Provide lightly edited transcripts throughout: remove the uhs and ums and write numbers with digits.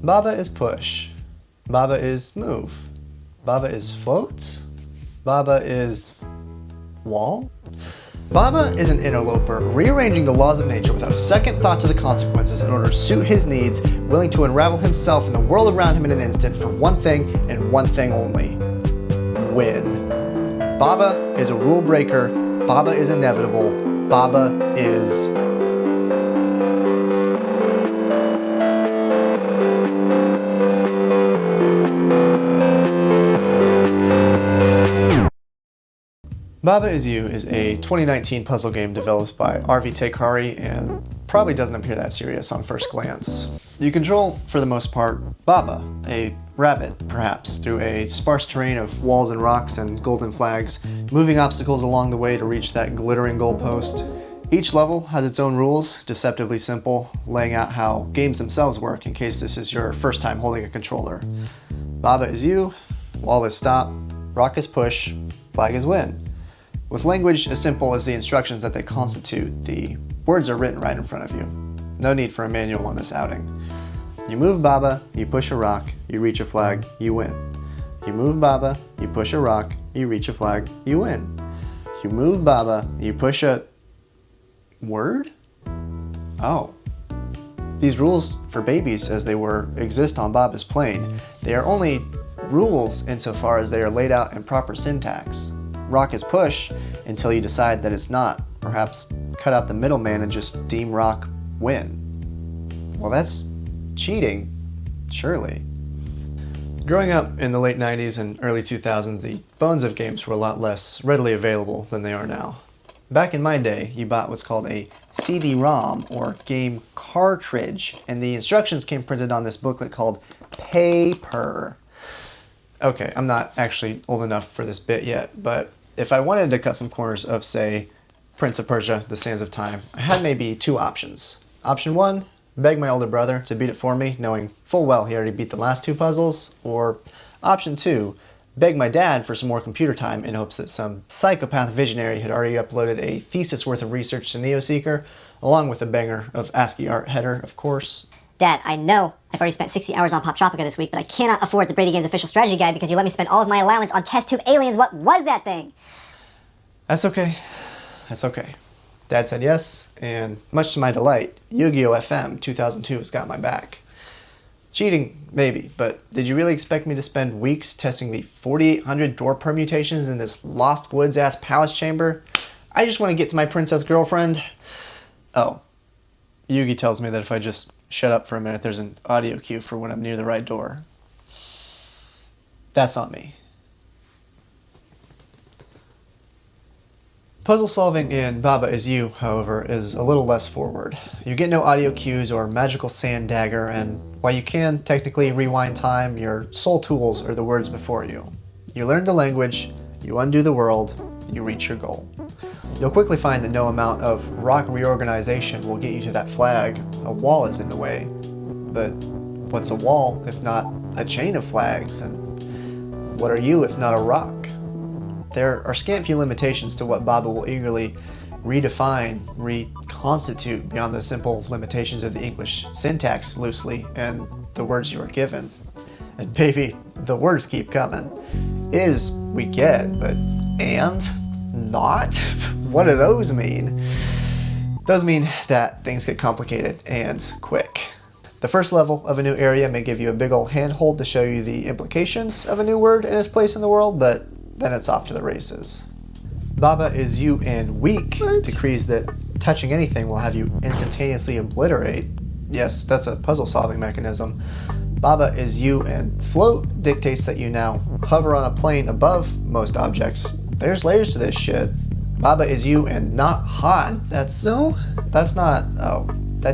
Baba is push. Baba is move. Baba is float. Baba is wall. Baba is an interloper, rearranging the laws of nature without a second thought to the consequences in order to suit his needs, willing to unravel himself and the world around him in an instant for one thing and one thing only: win. Baba is a rule breaker. Baba is inevitable. Baba is... Baba Is You is a 2019 puzzle game developed by Arvi Teikari and probably doesn't appear that serious on first glance. You control, for the most part, Baba, a rabbit, perhaps, through a sparse terrain of walls and rocks and golden flags, moving obstacles along the way to reach that glittering goalpost. Each level has its own rules, deceptively simple, laying out how games themselves work in case this is your first time holding a controller. Baba is you, wall is stop, rock is push, flag is win. With language as simple as the instructions that they constitute, the words are written right in front of you. No need for a manual on this outing. You move Baba, you push a rock, you reach a flag, you win. You move Baba, you push a rock, you reach a flag, you win. You move Baba, you push a... word? Oh. These rules for babies, as they were, exist on Baba's plane. They are only rules insofar as they are laid out in proper syntax. Rock is push until you decide that it's not. Perhaps cut out the middleman and just deem rock win. Well, that's cheating, surely. Growing up in the late 90s and early 2000s, the bones of games were a lot less readily available than they are now. Back in my day, you bought what's called a CD-ROM, or game cartridge, and the instructions came printed on this booklet called paper. Okay, I'm not actually old enough for this bit yet, but if I wanted to cut some corners of, say, Prince of Persia, The Sands of Time, I had maybe two options. Option one, beg my older brother to beat it for me, knowing full well he already beat the last two puzzles. Or option two, beg my dad for some more computer time in hopes that some psychopath visionary had already uploaded a thesis worth of research to NeoSeeker, along with a banger of ASCII art header, of course. Dad, I know I've already spent 60 hours on Pop Tropica this week, but I cannot afford the Brady Games official strategy guide because you let me spend all of my allowance on test tube aliens. What was that thing? That's okay. That's okay. Dad said yes, and much to my delight, Yu-Gi-Oh! FM 2002 has got my back. Cheating, maybe, but did you really expect me to spend weeks testing the 4,800 door permutations in this Lost Woods-ass palace chamber? I just want to get to my princess girlfriend. Oh, Yugi tells me that if I just shut up for a minute, there's an audio cue for when I'm near the right door. That's not me. Puzzle solving in Baba Is You, however, is a little less forward. You get no audio cues or magical sand dagger, and while you can technically rewind time, your sole tools are the words before you. You learn the language, you undo the world, you reach your goal. You'll quickly find that no amount of rock reorganization will get you to that flag. A wall is in the way. But what's a wall if not a chain of flags? And what are you if not a rock? There are scant few limitations to what Baba will eagerly redefine, reconstitute beyond the simple limitations of the English syntax loosely and the words you are given. And baby, the words keep coming. Is, we get, but and? Not? What do those mean? Those mean that things get complicated and quick. The first level of a new area may give you a big ol' handhold to show you the implications of a new word and its place in the world, but then it's off to the races. Baba Is You and weak decrees that touching anything will have you instantaneously obliterate. Yes, that's a puzzle solving mechanism. Baba Is You and float dictates that you now hover on a plane above most objects. There's layers to this shit. Baba Is You and not hot. That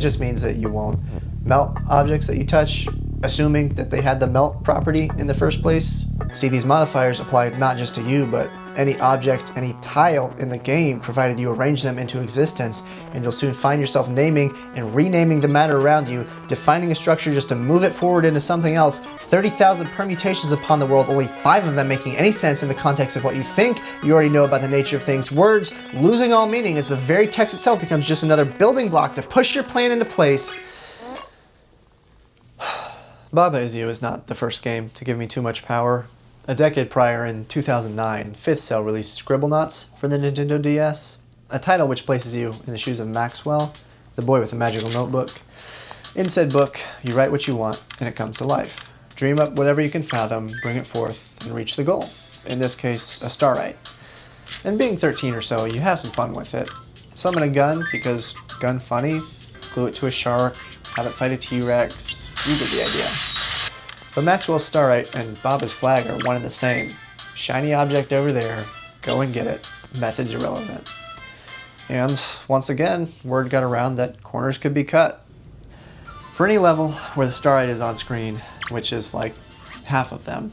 just means that you won't melt objects that you touch, assuming that they had the melt property in the first place. See, these modifiers apply not just to you, but any object, any tile in the game, provided you arrange them into existence, and you'll soon find yourself naming and renaming the matter around you, defining a structure just to move it forward into something else, 30,000 permutations upon the world, only 5 of them making any sense in the context of what you think you already know about the nature of things. Words losing all meaning as the very text itself becomes just another building block to push your plan into place. Baba Is You is not the first game to give me too much power. A decade prior, in 2009, Fifth Cell released Scribblenauts for the Nintendo DS, a title which places you in the shoes of Maxwell, the boy with the magical notebook. In said book, you write what you want, and it comes to life. Dream up whatever you can fathom, bring it forth, and reach the goal. In this case, a starlight. And being 13 or so, you have some fun with it. Summon a gun, because gun funny, glue it to a shark, have it fight a T-Rex, you get the idea. But Maxwell's Starlight and Baba's flag are one and the same. Shiny object over there, go and get it. Method's irrelevant. And, once again, word got around that corners could be cut. For any level where the Starlight is on screen, which is like half of them,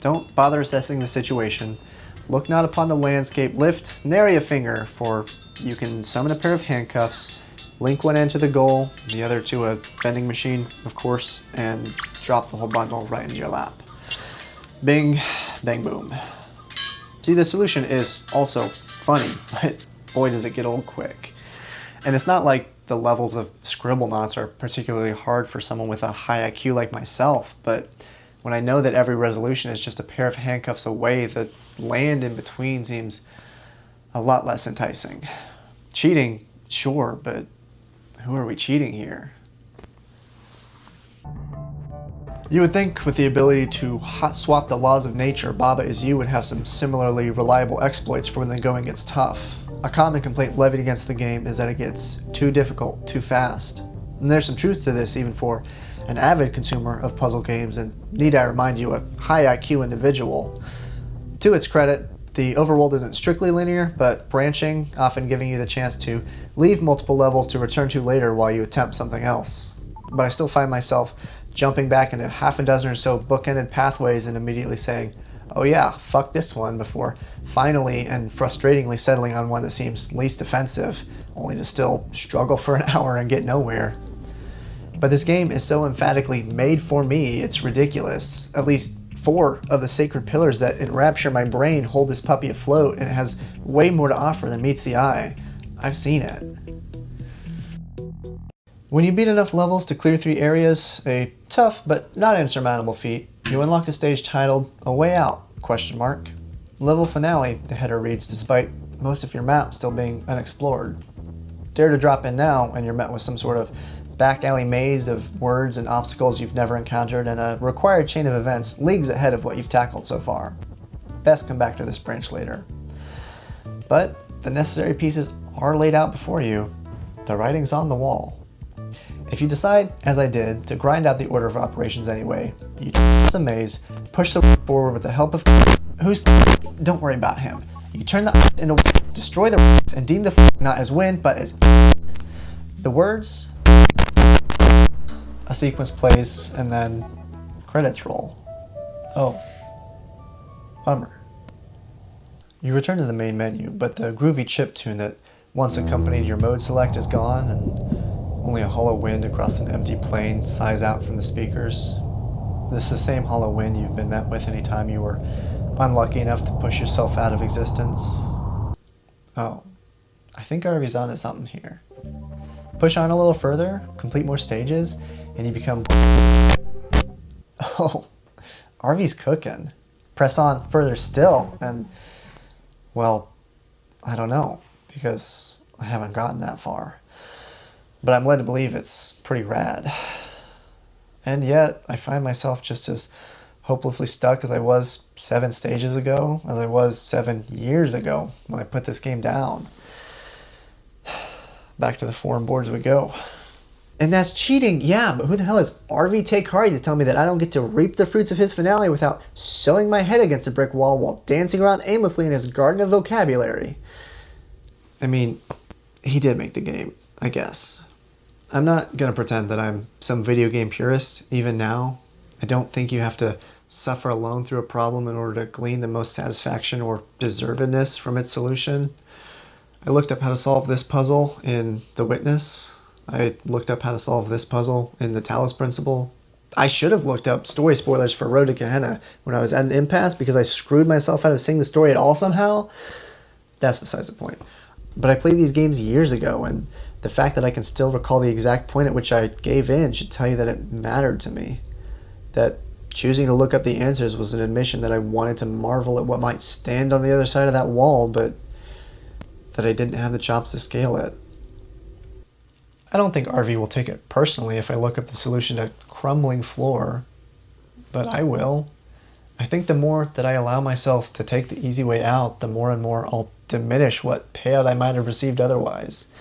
don't bother assessing the situation. Look not upon the landscape, lift nary a finger, for you can summon a pair of handcuffs, link one end to the goal, the other to a vending machine, of course, and drop the whole bundle right into your lap. Bing, bang, boom. See, the solution is also funny, but boy does it get old quick. And it's not like the levels of Scribblenauts are particularly hard for someone with a high IQ like myself, but when I know that every resolution is just a pair of handcuffs away, the land in between seems a lot less enticing. Cheating, sure, but who are we cheating here? You would think with the ability to hot swap the laws of nature, Baba Is You would have some similarly reliable exploits for when the going gets tough. A common complaint levied against the game is that it gets too difficult, too fast. And there's some truth to this even for an avid consumer of puzzle games, and need I remind you, a high IQ individual. To its credit, the overworld isn't strictly linear, but branching, often giving you the chance to leave multiple levels to return to later while you attempt something else. But I still find myself jumping back into half a dozen or so bookended pathways and immediately saying, oh yeah, fuck this one, before finally and frustratingly settling on one that seems least offensive, only to still struggle for an hour and get nowhere. But this game is so emphatically made for me, it's ridiculous. At least 4 of the sacred pillars that enrapture my brain hold this puppy afloat, and it has way more to offer than meets the eye. I've seen it. When you beat enough levels to clear 3 areas, a tough but not insurmountable feat, you unlock a stage titled A Way Out? Level finale, the header reads, despite most of your map still being unexplored. Dare to drop in now, and you're met with some sort of back alley maze of words and obstacles you've never encountered, and a required chain of events leagues ahead of what you've tackled so far. Best come back to this branch later. But the necessary pieces are laid out before you. The writing's on the wall. If you decide, as I did, to grind out the order of operations anyway, you the maze, push the forward with the help of who's don't worry about him. You turn the into destroy the and deem the not as win, but as the words. A sequence plays, and then credits roll. Oh. Bummer. You return to the main menu, but the groovy chip tune that once accompanied your mode select is gone, and only a hollow wind across an empty plain sighs out from the speakers. This is the same hollow wind you've been met with any time you were unlucky enough to push yourself out of existence. Oh, I think Arvi's onto something here. Push on a little further, complete more stages, and you become... Oh, Arvi's cooking. Press on further still, and... well, I don't know, because I haven't gotten that far. But I'm led to believe it's pretty rad. And yet, I find myself just as hopelessly stuck as I was 7 stages ago, as I was 7 years ago when I put this game down. Back to the forum boards we go. And that's cheating, yeah, but who the hell is Arvi Teikari to tell me that I don't get to reap the fruits of his finale without sewing my head against a brick wall while dancing around aimlessly in his garden of vocabulary? I mean, he did make the game, I guess. I'm not going to pretend that I'm some video game purist, even now. I don't think you have to suffer alone through a problem in order to glean the most satisfaction or deservedness from its solution. I looked up how to solve this puzzle in The Witness. I looked up how to solve this puzzle in The Talos Principle. I should have looked up story spoilers for Road to Gehenna when I was at an impasse because I screwed myself out of seeing the story at all somehow. That's besides the point. But I played these games years ago, and the fact that I can still recall the exact point at which I gave in should tell you that it mattered to me. That choosing to look up the answers was an admission that I wanted to marvel at what might stand on the other side of that wall, but that I didn't have the chops to scale it. I don't think Arvi will take it personally if I look up the solution to crumbling floor, but I will. I think the more that I allow myself to take the easy way out, the more and more I'll diminish what payout I might have received otherwise.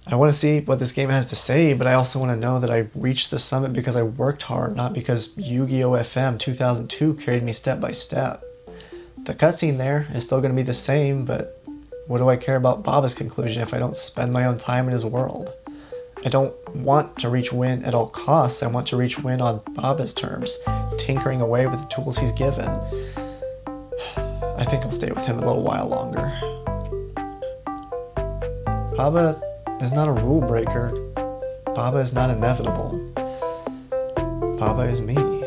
I want to see what this game has to say, but I also want to know that I reached the summit because I worked hard, not because Yu-Gi-Oh! FM 2002 carried me step by step. The cutscene there is still going to be the same, but what do I care about Baba's conclusion if I don't spend my own time in his world? I don't want to reach win at all costs. I want to reach win on Baba's terms, tinkering away with the tools he's given. I think I'll stay with him a little while longer. Baba is not a rule breaker. Baba is not inevitable. Baba is me.